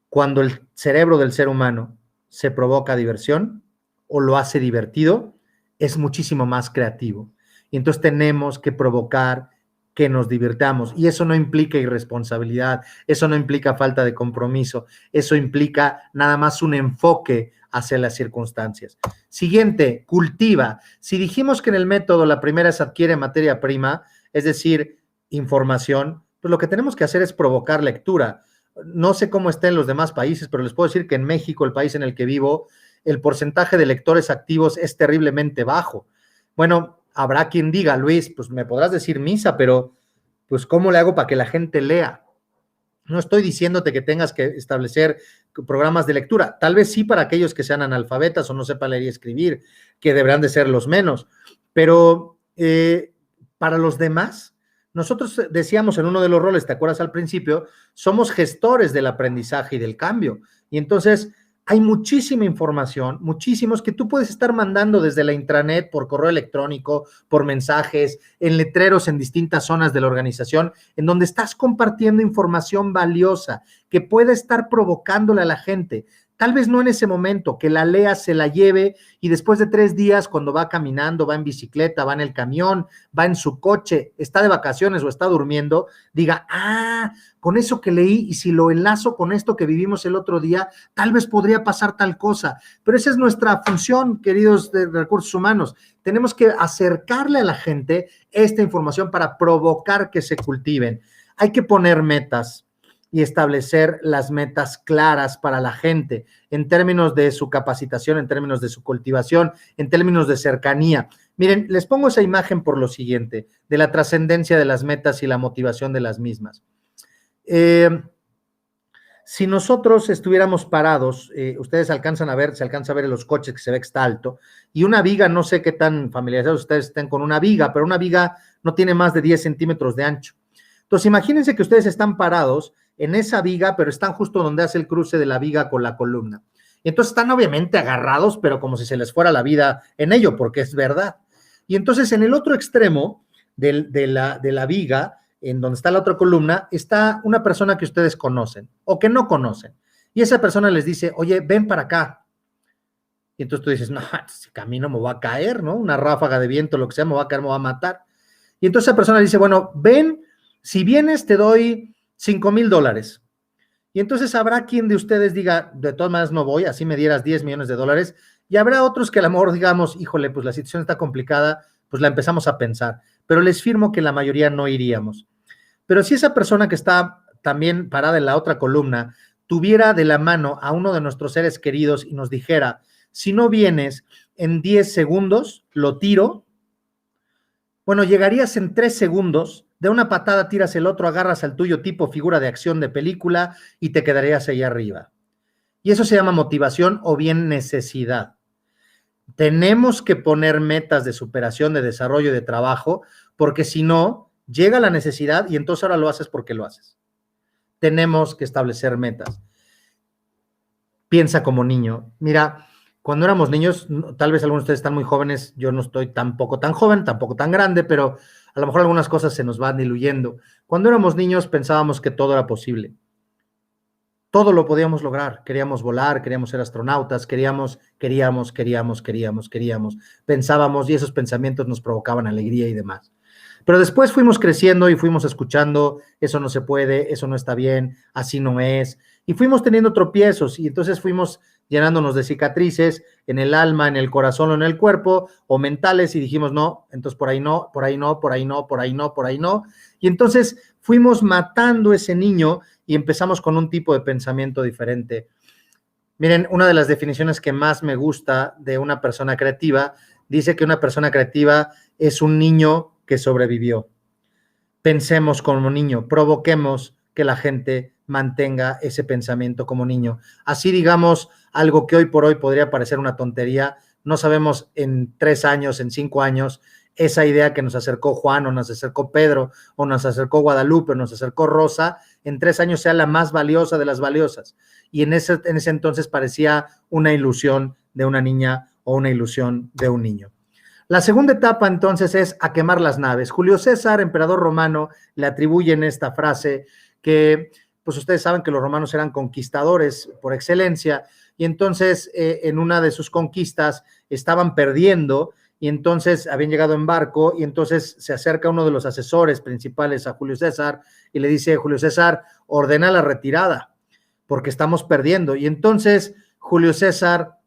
cuando el cerebro del ser humano se provoca diversión o lo hace divertido, es muchísimo más creativo. Y entonces tenemos que provocar que nos divirtamos. Y eso no implica irresponsabilidad, eso no implica falta de compromiso, eso implica nada más un enfoque hacia las circunstancias. Siguiente, cultiva. Si dijimos que en el método la primera es adquiere materia prima, es decir, información, pues lo que tenemos que hacer es provocar lectura. No sé cómo está en los demás países, pero les puedo decir que en México, el país en el que vivo, el porcentaje de lectores activos es terriblemente bajo. Bueno, habrá quien diga, Luis, pues me podrás decir misa, pero pues ¿cómo le hago para que la gente lea? No estoy diciéndote que tengas que establecer programas de lectura, tal vez sí para aquellos que sean analfabetas o no sepan leer y escribir, que deberán de ser los menos, pero para los demás, nosotros decíamos en uno de los roles, ¿te acuerdas al principio? Somos gestores del aprendizaje y del cambio, y entonces hay muchísima información, muchísimos que tú puedes estar mandando desde la intranet, por correo electrónico, por mensajes, en letreros en distintas zonas de la organización, en donde estás compartiendo información valiosa que puede estar provocándole a la gente. Tal vez no en ese momento, que la lea, se la lleve y después de 3 días, cuando va caminando, va en bicicleta, va en el camión, va en su coche, está de vacaciones o está durmiendo, diga, con eso que leí y si lo enlazo con esto que vivimos el otro día, tal vez podría pasar tal cosa. Pero esa es nuestra función, queridos de recursos humanos. Tenemos que acercarle a la gente esta información para provocar que se cultiven. Hay que poner metas y establecer las metas claras para la gente en términos de su capacitación, en términos de su cultivación, en términos de cercanía. Miren, les pongo esa imagen por lo siguiente, de la trascendencia de las metas y la motivación de las mismas. Si nosotros estuviéramos parados, ustedes se alcanza a ver en los coches que se ve que está alto, y una viga, no sé qué tan familiarizados ustedes estén con una viga, pero una viga no tiene más de 10 centímetros de ancho. Entonces, imagínense que ustedes están parados en esa viga, pero están justo donde hace el cruce de la viga con la columna. Y entonces están obviamente agarrados, pero como si se les fuera la vida en ello, porque es verdad. Y entonces en el otro extremo de la viga, en donde está la otra columna, está una persona que ustedes conocen o que no conocen. Y esa persona les dice, oye, ven para acá. Y entonces tú dices, no, si camino me voy a caer, ¿no? Una ráfaga de viento, lo que sea, me va a caer, me va a matar. Y entonces esa persona dice, bueno, ven, si vienes te doy $5,000. Y entonces habrá quien de ustedes diga, de todas maneras no voy, así me dieras $10 millones, y habrá otros que a lo mejor digamos, híjole, pues la situación está complicada, pues la empezamos a pensar, pero les firmo que la mayoría no iríamos. Pero si esa persona que está también parada en la otra columna tuviera de la mano a uno de nuestros seres queridos y nos dijera, si no vienes en 10 segundos, lo tiro, bueno, llegarías en 3 segundos, de una patada tiras el otro, agarras al tuyo tipo figura de acción de película y te quedarías ahí arriba. Y eso se llama motivación o bien necesidad. Tenemos que poner metas de superación, de desarrollo, de trabajo, porque si no, llega la necesidad y entonces ahora lo haces porque lo haces. Tenemos que establecer metas. Piensa como niño. Mira, cuando éramos niños, tal vez algunos de ustedes están muy jóvenes, yo no estoy tampoco tan joven, tampoco tan grande, pero a lo mejor algunas cosas se nos van diluyendo. Cuando éramos niños pensábamos que todo era posible. Todo lo podíamos lograr. Queríamos volar, queríamos ser astronautas, queríamos. Pensábamos y esos pensamientos nos provocaban alegría y demás. Pero después fuimos creciendo y fuimos escuchando, eso no se puede, eso no está bien, así no es. Y fuimos teniendo tropiezos y entonces fuimos llenándonos de cicatrices en el alma, en el corazón o en el cuerpo, o mentales, y dijimos no, entonces por ahí no, por ahí no, por ahí no, por ahí no, por ahí no. Y entonces fuimos matando ese niño y empezamos con un tipo de pensamiento diferente. Miren, una de las definiciones que más me gusta de una persona creativa, dice que una persona creativa es un niño que sobrevivió. Pensemos como niño, provoquemos que la gente mantenga ese pensamiento como niño. Así digamos algo que hoy por hoy podría parecer una tontería, no sabemos en 3 años, en 5 años, esa idea que nos acercó Juan o nos acercó Pedro o nos acercó Guadalupe o nos acercó Rosa, en 3 años sea la más valiosa de las valiosas. Y en ese entonces parecía una ilusión de una niña o una ilusión de un niño. La segunda etapa entonces es a quemar las naves. Julio César, emperador romano, le atribuyen esta frase que, pues ustedes saben que los romanos eran conquistadores por excelencia y entonces en una de sus conquistas estaban perdiendo y entonces habían llegado en barco y entonces se acerca uno de los asesores principales a Julio César y le dice, Julio César, ordena la retirada porque estamos perdiendo. Y entonces Julio César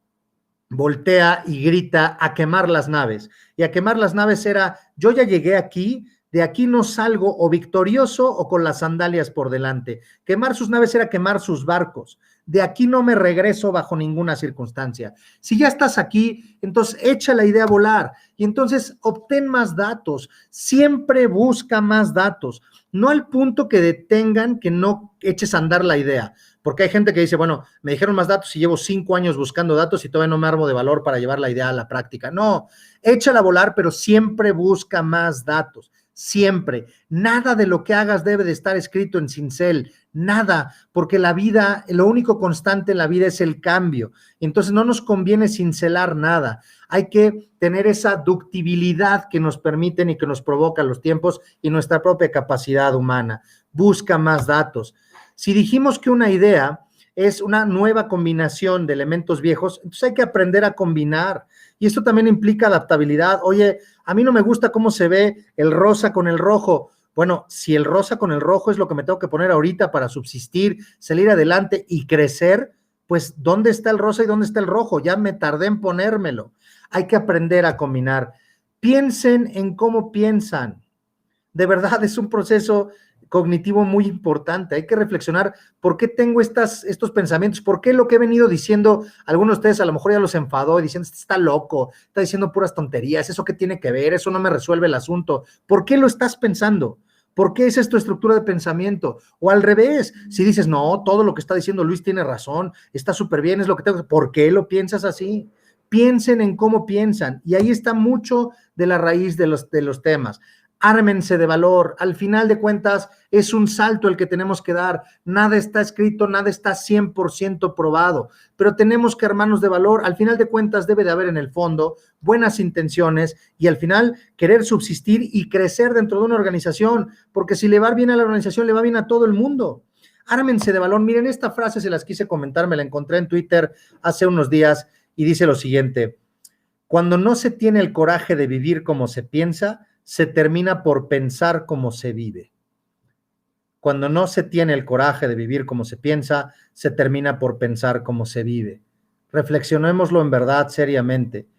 voltea y grita a quemar las naves. Y a quemar las naves era, yo ya llegué aquí, de aquí no salgo o victorioso o con las sandalias por delante. Quemar sus naves era quemar sus barcos. De aquí no me regreso bajo ninguna circunstancia. Si ya estás aquí, entonces echa la idea a volar y entonces obtén más datos. Siempre busca más datos. No al punto que detengan que no eches a andar la idea. Porque hay gente que dice, bueno, me dijeron más datos y llevo 5 años buscando datos y todavía no me armo de valor para llevar la idea a la práctica. No, échala a volar, pero siempre busca más datos. Siempre. Nada de lo que hagas debe de estar escrito en cincel. Nada, porque la vida, lo único constante en la vida es el cambio. Entonces no nos conviene cincelar nada. Hay que tener esa ductibilidad que nos permiten y que nos provoca los tiempos y nuestra propia capacidad humana. Busca más datos. Si dijimos que una idea es una nueva combinación de elementos viejos, entonces hay que aprender a combinar. Y esto también implica adaptabilidad. Oye, a mí no me gusta cómo se ve el rosa con el rojo. Bueno, si el rosa con el rojo es lo que me tengo que poner ahorita para subsistir, salir adelante y crecer, pues ¿dónde está el rosa y dónde está el rojo? Ya me tardé en ponérmelo. Hay que aprender a combinar. Piensen en cómo piensan. De verdad, es un proceso cognitivo muy importante. Hay que reflexionar por qué tengo estos pensamientos, por qué lo que he venido diciendo, algunos de ustedes a lo mejor ya los enfadó y diciendo, este está loco, está diciendo puras tonterías, ¿eso qué tiene que ver? Eso no me resuelve el asunto. ¿Por qué lo estás pensando? ¿Por qué esa es tu estructura de pensamiento? O al revés, si dices, no, todo lo que está diciendo Luis tiene razón, está súper bien, es lo que tengo, ¿por qué lo piensas así? Piensen en cómo piensan, y ahí está mucho de la raíz de los temas. Ármense de valor, al final de cuentas es un salto el que tenemos que dar, nada está escrito, nada está 100% probado, pero tenemos que armarnos de valor, al final de cuentas debe de haber en el fondo buenas intenciones y al final querer subsistir y crecer dentro de una organización, porque si le va bien a la organización, le va bien a todo el mundo. Ármense de valor. Miren, esta frase se las quise comentar, me la encontré en Twitter hace unos días y dice lo siguiente: cuando no se tiene el coraje de vivir como se piensa, se termina por pensar como se vive. Cuando no se tiene el coraje de vivir como se piensa, se termina por pensar como se vive. Reflexionémoslo en verdad seriamente.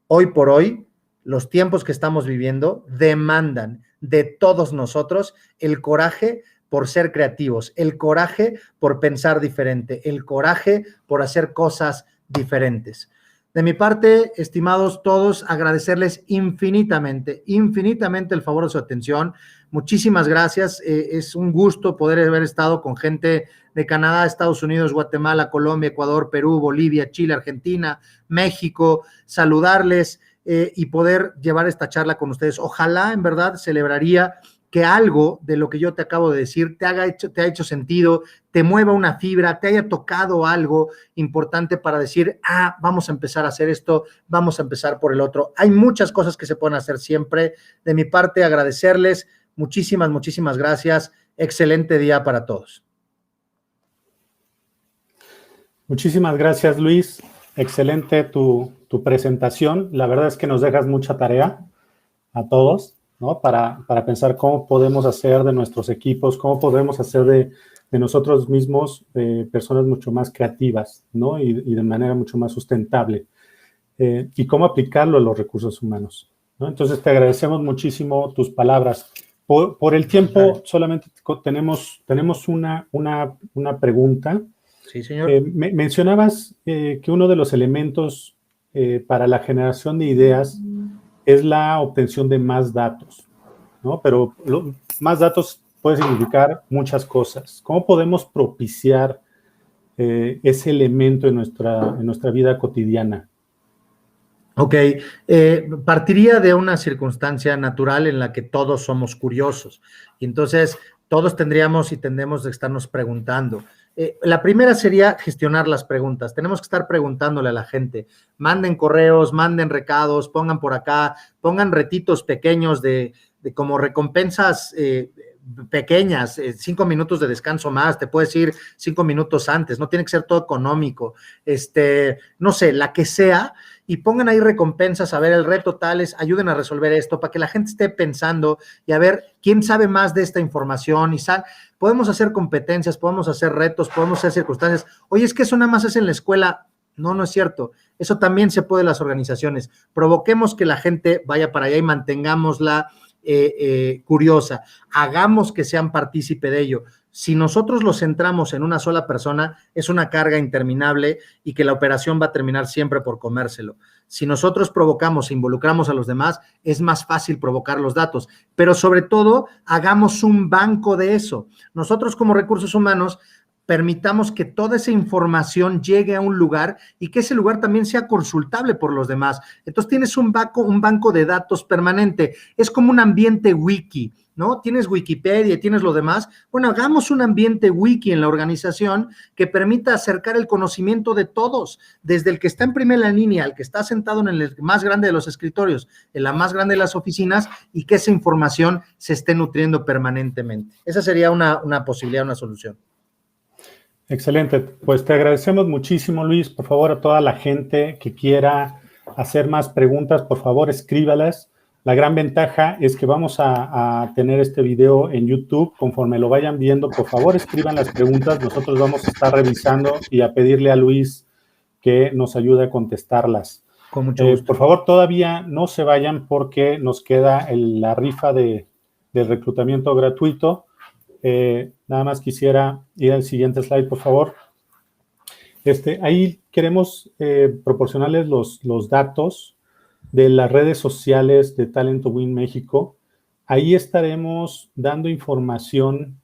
Hoy por hoy, los tiempos que estamos viviendo demandan de todos nosotros el coraje por ser creativos, el coraje por pensar diferente, el coraje por hacer cosas diferentes. De mi parte, estimados todos, agradecerles infinitamente, infinitamente el favor de su atención. Muchísimas gracias. Es un gusto poder haber estado con gente de Canadá, Estados Unidos, Guatemala, Colombia, Ecuador, Perú, Bolivia, Chile, Argentina, México, saludarles y poder llevar esta charla con ustedes. Ojalá, en verdad, celebraría que algo de lo que yo te acabo de decir te ha hecho sentido, te mueva una fibra, te haya tocado algo importante para decir, vamos a empezar a hacer esto, vamos a empezar por el otro. Hay muchas cosas que se pueden hacer siempre. De mi parte, agradecerles. Muchísimas, muchísimas gracias. Excelente día para todos. Muchísimas gracias, Luis. Excelente tu presentación. La verdad es que nos dejas mucha tarea a todos, ¿no? Para pensar cómo podemos hacer de nuestros equipos, cómo podemos hacer de nosotros mismos personas mucho más creativas, ¿no? Y de manera mucho más sustentable. Y cómo aplicarlo a los recursos humanos, ¿no? Entonces, te agradecemos muchísimo tus palabras. Por el tiempo, solamente tenemos una pregunta. Sí, señor. Mencionabas que uno de los elementos para la generación de ideas es la obtención de más datos, ¿no? Pero más datos puede significar muchas cosas. ¿Cómo podemos propiciar ese elemento en nuestra vida cotidiana? Ok, partiría de una circunstancia natural en la que todos somos curiosos. Y entonces todos tendríamos y tendemos de estarnos preguntando. La primera sería gestionar las preguntas. Tenemos que estar preguntándole a la gente. Manden correos, manden recados, pongan por acá, pongan retitos pequeños de como recompensas pequeñas, 5 minutos de descanso más, te puedes ir 5 minutos antes, no tiene que ser todo económico, no sé, la que sea, y pongan ahí recompensas, a ver, el reto tales, ayuden a resolver esto, para que la gente esté pensando y a ver quién sabe más de esta información y podemos hacer competencias, podemos hacer retos, podemos hacer circunstancias. Oye, es que eso nada más es en la escuela. No, no es cierto. Eso también se puede en las organizaciones. Provoquemos que la gente vaya para allá y mantengámosla curiosa. Hagamos que sean partícipe de ello. Si nosotros lo centramos en una sola persona, es una carga interminable y que la operación va a terminar siempre por comérselo. Si nosotros provocamos e involucramos a los demás, es más fácil provocar los datos, pero sobre todo, hagamos un banco de eso. Nosotros como recursos humanos, permitamos que toda esa información llegue a un lugar y que ese lugar también sea consultable por los demás. Entonces tienes un banco de datos permanente. Es como un ambiente wiki, ¿no? Tienes Wikipedia y tienes lo demás. Bueno, hagamos un ambiente wiki en la organización que permita acercar el conocimiento de todos, desde el que está en primera línea, al que está sentado en el más grande de los escritorios, en la más grande de las oficinas, y que esa información se esté nutriendo permanentemente. Esa sería una posibilidad, una solución. Excelente, pues te agradecemos muchísimo, Luis. Por favor, a toda la gente que quiera hacer más preguntas, por favor, escríbalas. La gran ventaja es que vamos a tener este video en YouTube. Conforme lo vayan viendo, por favor, escriban las preguntas. Nosotros vamos a estar revisando y a pedirle a Luis que nos ayude a contestarlas. Con mucho gusto. Por favor, todavía no se vayan porque nos queda la rifa del reclutamiento gratuito. Nada más quisiera ir al siguiente slide, por favor. Ahí queremos proporcionarles los datos de las redes sociales de Talent to Win México. Ahí estaremos dando información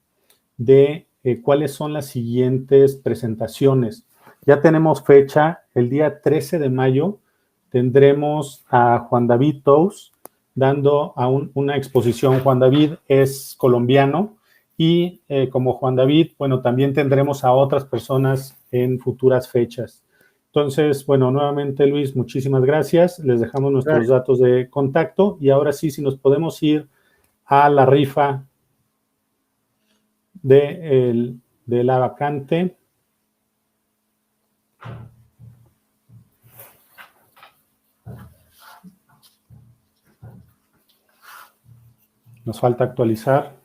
de cuáles son las siguientes presentaciones. Ya tenemos fecha, el día 13 de mayo tendremos a Juan David Tous dando una exposición. Juan David es colombiano y como Juan David, bueno, también tendremos a otras personas en futuras fechas. Entonces, bueno, nuevamente, Luis, muchísimas gracias. Les dejamos nuestros datos de contacto y ahora sí, si nos podemos ir a la rifa de la vacante. Nos falta actualizar.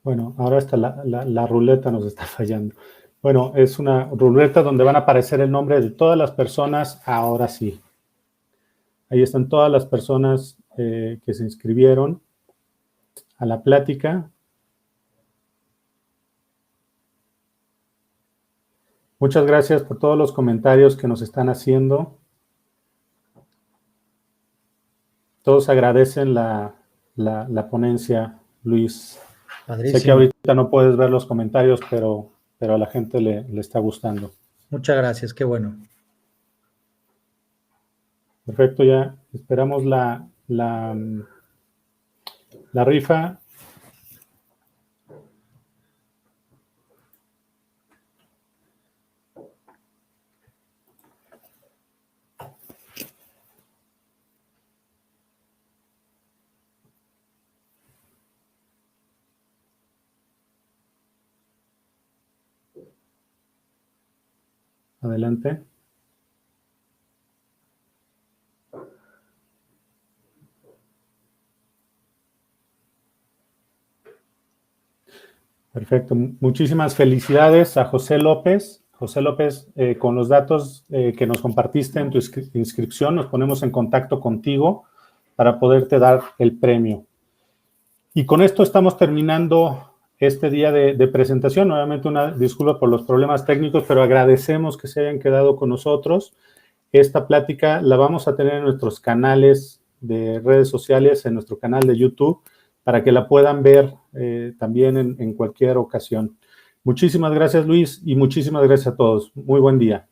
Bueno, ahora hasta la ruleta nos está fallando. Bueno, es una ruleta donde van a aparecer el nombre de todas las personas, ahora sí. Ahí están todas las personas que se inscribieron a la plática. Muchas gracias por todos los comentarios que nos están haciendo. Todos agradecen la ponencia, Luis. Padrísimo. Sé que ahorita no puedes ver los comentarios, pero a la gente le está gustando. Muchas gracias, qué bueno. Perfecto, ya esperamos la rifa. Adelante. Perfecto. Muchísimas felicidades a José López. José López, con los datos que nos compartiste en tu inscripción, nos ponemos en contacto contigo para poderte dar el premio. Y con esto estamos terminando este día de presentación. Nuevamente una disculpa por los problemas técnicos, pero agradecemos que se hayan quedado con nosotros. Esta plática la vamos a tener en nuestros canales de redes sociales, en nuestro canal de YouTube, para que la puedan ver también en cualquier ocasión. Muchísimas gracias, Luis, y muchísimas gracias a todos. Muy buen día.